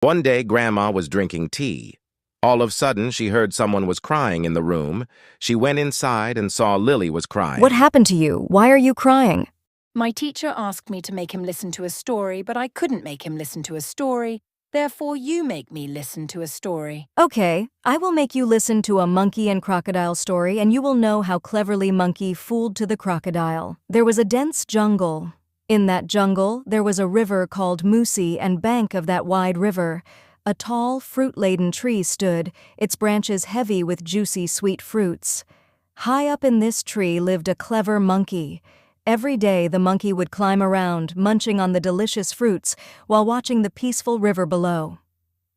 One day, Grandma was drinking tea. All of a sudden, she heard someone was crying in the room. She went inside and saw Lily was crying. What happened to you? Why are you crying? My teacher asked me to make him listen to a story, but I couldn't make him listen to a story. Therefore, you make me listen to a story. Okay, I will make you listen to a monkey and crocodile story, and you will know how cleverly Monkey fooled to the crocodile. There was a dense jungle. In that jungle, there was a river called Moosie, and bank of that wide river, a tall, fruit-laden tree stood, its branches heavy with juicy, sweet fruits. High up in this tree lived a clever monkey. Every day the monkey would climb around, munching on the delicious fruits while watching the peaceful river below.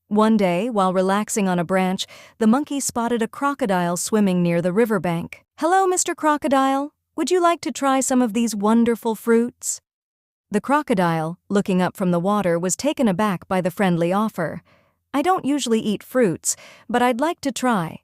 One day, while relaxing on a branch, the monkey spotted a crocodile swimming near the riverbank. "Hello, Mr. Crocodile. Would you like to try some of these wonderful fruits?" The crocodile, looking up from the water, was taken aback by the friendly offer. "I don't usually eat fruits, but I'd like to try."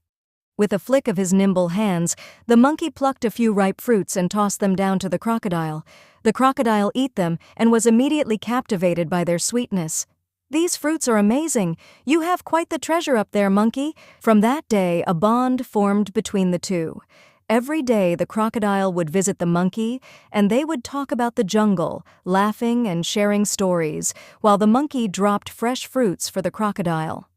With a flick of his nimble hands, the monkey plucked a few ripe fruits and tossed them down to the crocodile. The crocodile ate them and was immediately captivated by their sweetness. "These fruits are amazing. You have quite the treasure up there, monkey." From that day, a bond formed between the two. Every day the crocodile would visit the monkey, and they would talk about the jungle, laughing and sharing stories, while the monkey dropped fresh fruits for the crocodile.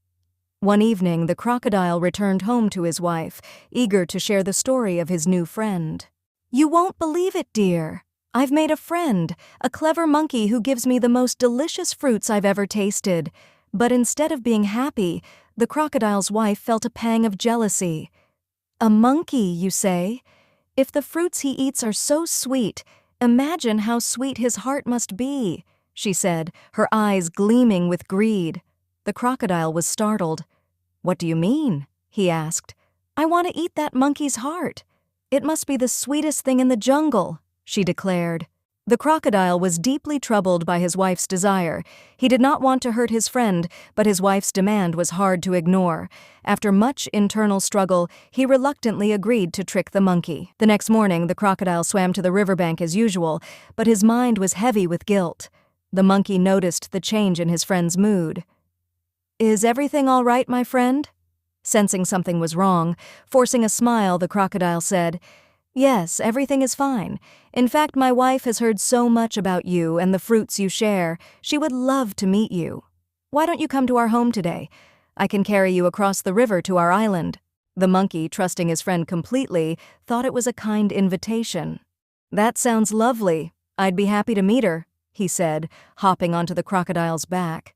One evening, the crocodile returned home to his wife, eager to share the story of his new friend. "You won't believe it, dear. I've made a friend, a clever monkey who gives me the most delicious fruits I've ever tasted." But instead of being happy, the crocodile's wife felt a pang of jealousy. "A monkey, you say? If the fruits he eats are so sweet, imagine how sweet his heart must be," she said, her eyes gleaming with greed. The crocodile was startled. "What do you mean?" he asked. "I want to eat that monkey's heart. It must be the sweetest thing in the jungle," she declared. The crocodile was deeply troubled by his wife's desire. He did not want to hurt his friend, but his wife's demand was hard to ignore. After much internal struggle, he reluctantly agreed to trick the monkey. The next morning, the crocodile swam to the riverbank as usual, but his mind was heavy with guilt. The monkey noticed the change in his friend's mood. "Is everything all right, my friend?" Sensing something was wrong, forcing a smile, the crocodile said, "Yes, everything is fine. In fact, my wife has heard so much about you and the fruits you share. She would love to meet you. Why don't you come to our home today? I can carry you across the river to our island." The monkey, trusting his friend completely, thought it was a kind invitation. "That sounds lovely. I'd be happy to meet her," he said, hopping onto the crocodile's back.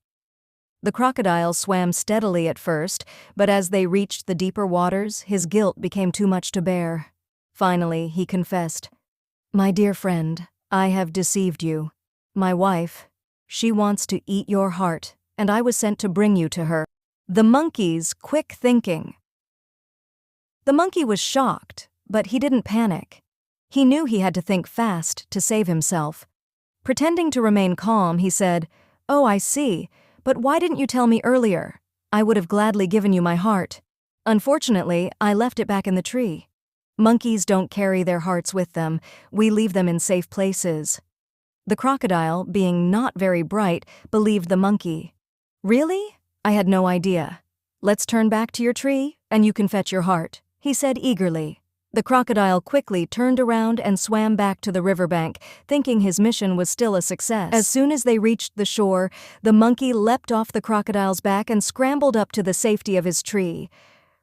The crocodile swam steadily at first, but as they reached the deeper waters, his guilt became too much to bear. Finally, he confessed, "My dear friend, I have deceived you. My wife, she wants to eat your heart, and I was sent to bring you to her." The monkey's quick thinking. The monkey was shocked, but he didn't panic. He knew he had to think fast to save himself. Pretending to remain calm, he said, "Oh, I see. But why didn't you tell me earlier? I would have gladly given you my heart. Unfortunately, I left it back in the tree. Monkeys don't carry their hearts with them. We leave them in safe places." The crocodile, being not very bright, believed the monkey. "Really? I had no idea. Let's turn back to your tree, and you can fetch your heart," he said eagerly. The crocodile quickly turned around and swam back to the riverbank, thinking his mission was still a success. As soon as they reached the shore, the monkey leapt off the crocodile's back and scrambled up to the safety of his tree.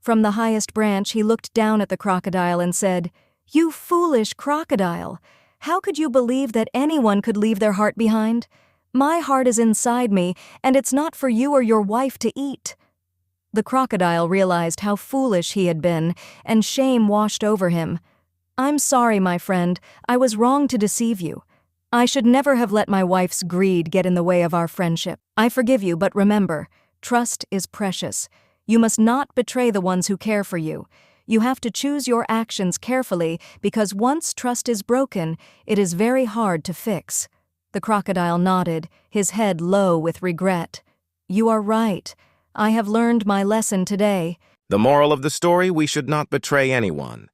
From the highest branch, he looked down at the crocodile and said, "You foolish crocodile! How could you believe that anyone could leave their heart behind? My heart is inside me, and it's not for you or your wife to eat." The crocodile realized how foolish he had been, and shame washed over him. "I'm sorry, my friend. I was wrong to deceive you. I should never have let my wife's greed get in the way of our friendship. I forgive you, but remember, trust is precious. You must not betray the ones who care for you. You have to choose your actions carefully, because once trust is broken, it is very hard to fix." The crocodile nodded, his head low with regret. "You are right. I have learned my lesson today." The moral of the story: we should not betray anyone.